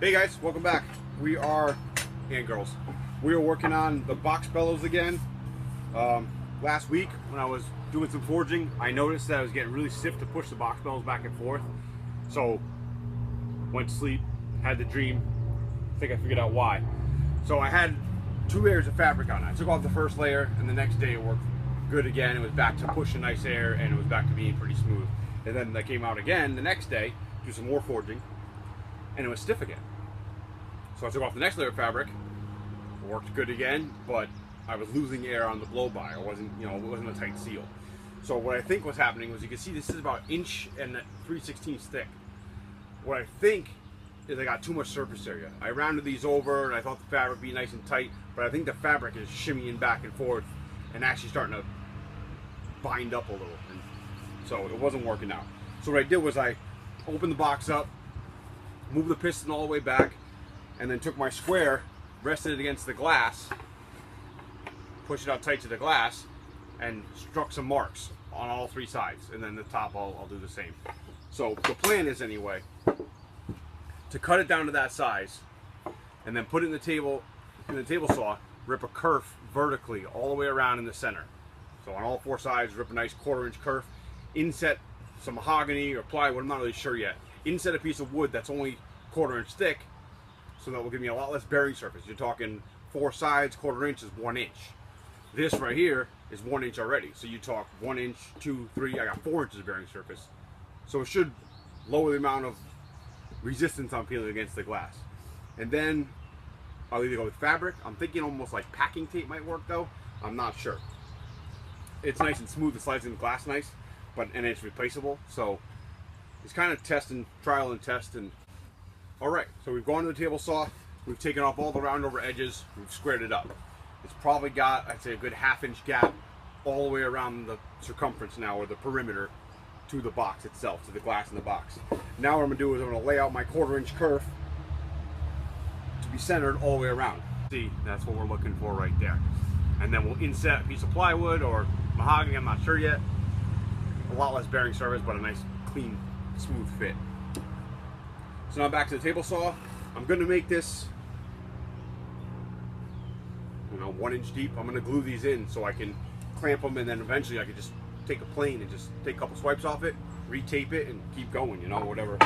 Hey guys, welcome back. We are, and girls, we are working on the box bellows again. Last week when I was doing some forging, I noticed that I was getting really stiff to push the box bellows back and forth. So, went to sleep, had the dream, I think I figured out why. So I had 2 layers of fabric on it. I took off the first layer and the next day it worked good again. It was back to pushing nice air and it was back to being pretty smooth. And then I came out again the next day, do some more forging, and it was stiff again. So I took off the next layer of fabric, worked good again, but I was losing air on the blow by. It wasn't a tight seal. So what I think was happening was, you can see this is about 1 inch and 3/16 thick. What I think is I got too much surface area. I rounded these over and I thought the fabric would be nice and tight, but I think the fabric is shimmying back and forth and actually starting to bind up a little. And so it wasn't working out. So what I did was I opened the box up, moved the piston all the way back, and then took my square, rested it against the glass, pushed it out tight to the glass, and struck some marks on all 3 sides. And then the top, I'll do the same. So the plan is, anyway, to cut it down to that size, and then put it in the table saw, rip a kerf vertically all the way around in the center. So on all 4 sides, rip a nice 1/4 inch kerf, inset some mahogany or plywood, I'm not really sure yet. Inset a piece of wood that's only 1/4 inch thick, so that will give me a lot less bearing surface. You're talking 4 sides, 1/4 inch is 1 inch. This right here is 1 inch already. So you talk 1 inch, 2, 3, I got 4 inches of bearing surface. So it should lower the amount of resistance I'm feeling against the glass. And then I'll either go with fabric. I'm thinking almost like packing tape might work though. I'm not sure. It's nice and smooth, it slides in the glass nice, and it's replaceable. So it's kind of trial and test. And all right, so we've gone to the table saw, we've taken off all the round over edges, we've squared it up. It's probably got, I'd say, a good 1/2 inch gap all the way around the circumference now, or the perimeter, to the box itself, to the glass in the box. Now what I'm gonna do is I'm gonna lay out my 1/4 inch kerf to be centered all the way around. See, that's what we're looking for right there. And then we'll inset a piece of plywood or mahogany, I'm not sure yet. A lot less bearing surface, but a nice, clean, smooth fit. So now back to the table saw. I'm gonna make this, 1 inch deep. I'm gonna glue these in so I can clamp them, and then eventually I can just take a plane and just take a couple swipes off it, retape it, and keep going, whatever,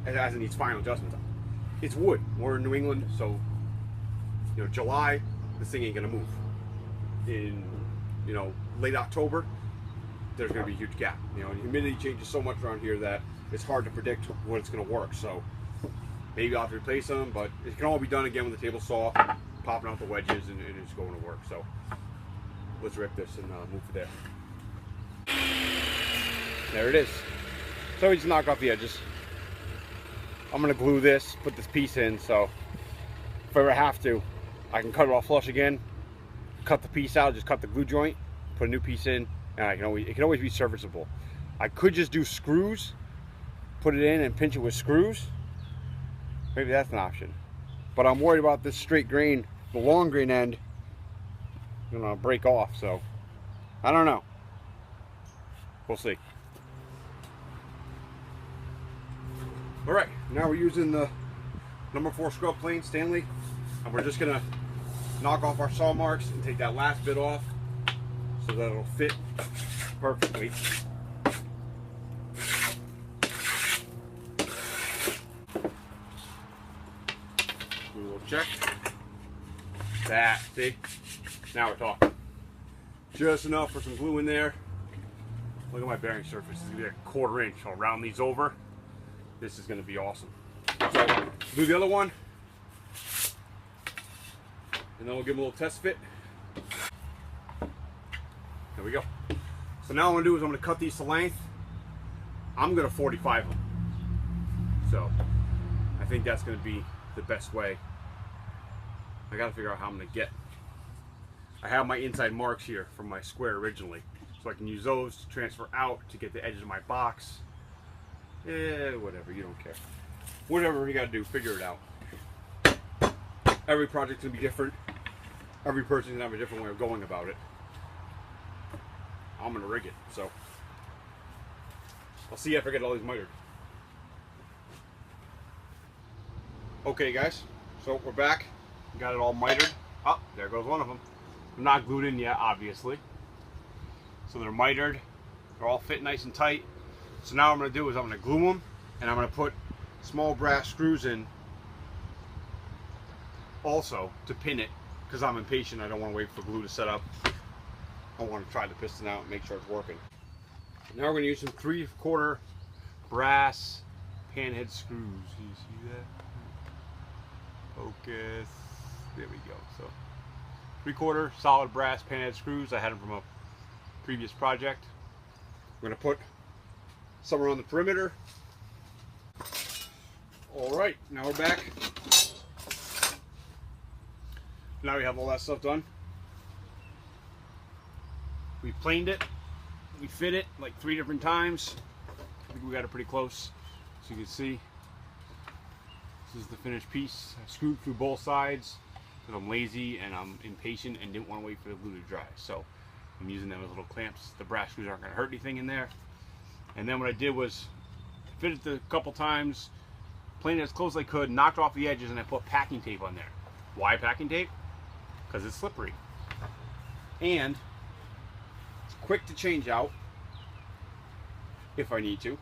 as it needs final adjustments. It's wood. We're in New England, so, July, this thing ain't gonna move. In, late October, there's gonna be a huge gap. The humidity changes so much around here that it's hard to predict when it's gonna work. So maybe I'll have to replace them, but it can all be done again with the table saw, popping out the wedges, and it's going to work. So let's rip this and move to there. There it is. So we just knock off the edges. I'm gonna glue this, put this piece in, so if I ever have to, I can cut it off flush again, cut the piece out, just cut the glue joint, put a new piece in, and it can always be serviceable. I could just do screws, put it in and pinch it with screws. Maybe that's an option. But I'm worried about this straight grain, the long grain end, break off. So I don't know. We'll see. All right, now we're using the number 4 scrub plane, Stanley, and we're just gonna knock off our saw marks and take that last bit off so that it'll fit perfectly. We will check that. See, now we're talking. Just enough for some glue in there. Look at my bearing surface. It's gonna be a 1/4 inch. I'll round these over. This is gonna be awesome. So do the other one, and then we'll give them a little test fit. There we go. So now what I'm gonna do is I'm gonna cut these to length. I'm gonna 45 them. So I think that's gonna be the best way. I gotta figure out how I'm gonna get. I have my inside marks here from my square originally, so I can use those to transfer out to get the edges of my box. Whatever, you don't care. Whatever you gotta do, figure it out. Every project's gonna be different. Every person's gonna have a different way of going about it. I'm gonna rig it, so I'll see if I get all these mitered. Okay guys, so we're back. Got it all mitered. Oh, there goes one of them. They're not glued in yet, obviously. So they're mitered. They're all fit nice and tight. So now what I'm going to do is I'm going to glue them, and I'm going to put small brass screws in also to pin it, because I'm impatient. I don't want to wait for glue to set up. I want to try the piston out and make sure it's working. Now we're going to use some 3/4 brass panhead screws. You see that? Focus. There we go. So 3/4 solid brass panhead screws. I had them from a previous project. I'm going to put some around the perimeter. All right, now we're back. Now we have all that stuff done. We planed it. We fit it like 3 different times. I think we got it pretty close. So you can see, this is the finished piece. I screwed through both sides because I'm lazy and I'm impatient and didn't want to wait for the glue to dry. So I'm using them as little clamps. The brass screws aren't going to hurt anything in there. And then what I did was fit it a couple times, planed it as close as I could, knocked off the edges, and I put packing tape on there. Why packing tape? Because it's slippery. And it's quick to change out if I need to.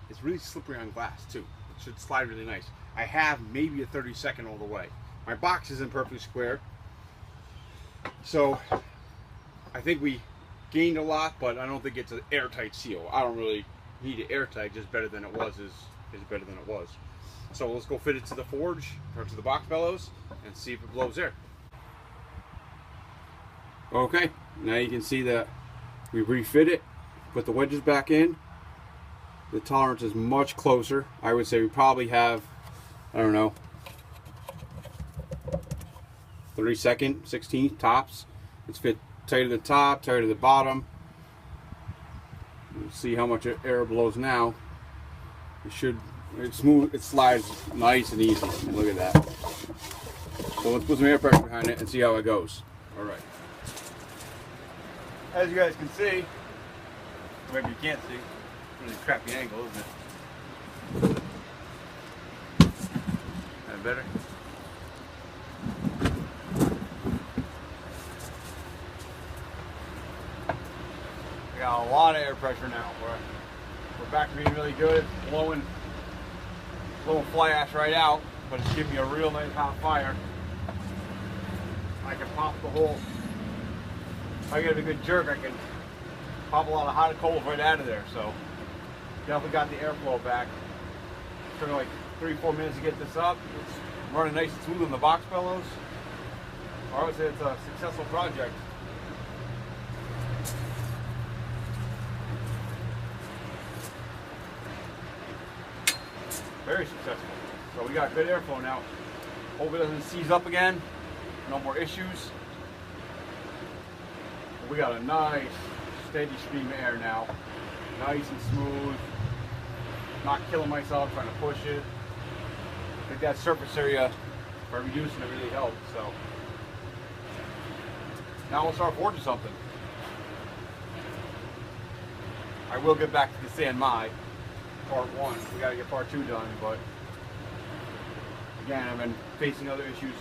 It's really slippery on glass too. It should slide really nice. I have maybe a 30-second all the way. My box isn't perfectly square, so I think we gained a lot, but I don't think it's an airtight seal. I don't really need it airtight. Just better than it was is better than it was. So let's go fit it to the forge or to the box bellows and see if it blows air. Okay, now you can see that we refit it, put the wedges back in. The tolerance is much closer. I would say we probably have, I don't know, 32nd, 16th tops. It's fit tight at the top, tight at the bottom. Let's see how much air blows now. It's smooth, it slides nice and easy. And look at that. So let's put some air pressure behind it and see how it goes. All right. As you guys can see, or maybe you can't see, really crappy angle, isn't it? That better? We got a lot of air pressure now. We're back to being really good. It's blowing fly ash right out, but it's giving me a real nice hot fire. I can pop the whole. If I get a good jerk, I can pop a lot of hot coals right out of there. So definitely got the airflow back. It took like 3-4 minutes to get this up. It's running nice and smooth on the box bellows. I would say it's a successful project. Very successful. So we got good airflow now. Hope it doesn't seize up again. No more issues. We got a nice steady stream of air now. Nice and smooth. Not killing myself trying to push it. I think that surface area by reducing it really helped. So now we'll start forging something. I will get back to the San Mai part 1. We got to get part 2 done, but again, I've been facing other issues,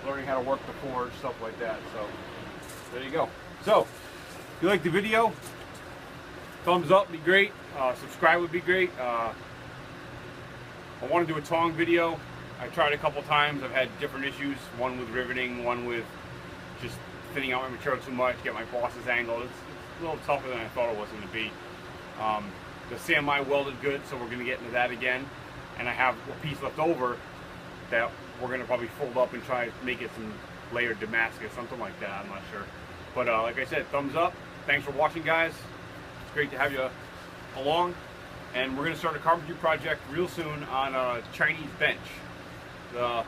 learning how to work the forge, stuff like that. So there you go. So if you like the video, thumbs up would be great. Subscribe would be great. I want to do a tong video. I tried a couple times. I've had different issues. One with riveting, one with just thinning out my material too much, get my boss's angle. It's a little tougher than I thought it was going to be. The San Mai welded good, so we're going to get into that again. And I have a piece left over that we're going to probably fold up and try to make it some layered Damascus, something like that. I'm not sure. But like I said, thumbs up. Thanks for watching, guys. It's great to have you along. And we're going to start a carpentry project real soon on a Chinese bench. The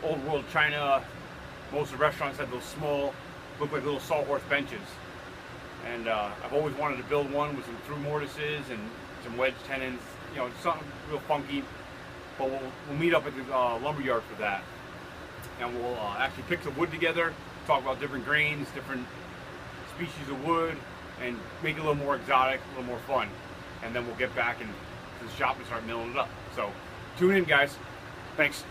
old world China, most of the restaurants have those small, look like little sawhorse benches. And I've always wanted to build one with some through mortises and some wedge tenons, you know, something real funky. But we'll meet up at the lumberyard for that. And we'll actually pick some wood together, talk about different grains, different species of wood, and make it a little more exotic, a little more fun. And then we'll get back into the shop and start milling it up. So Tune in, guys. Thanks.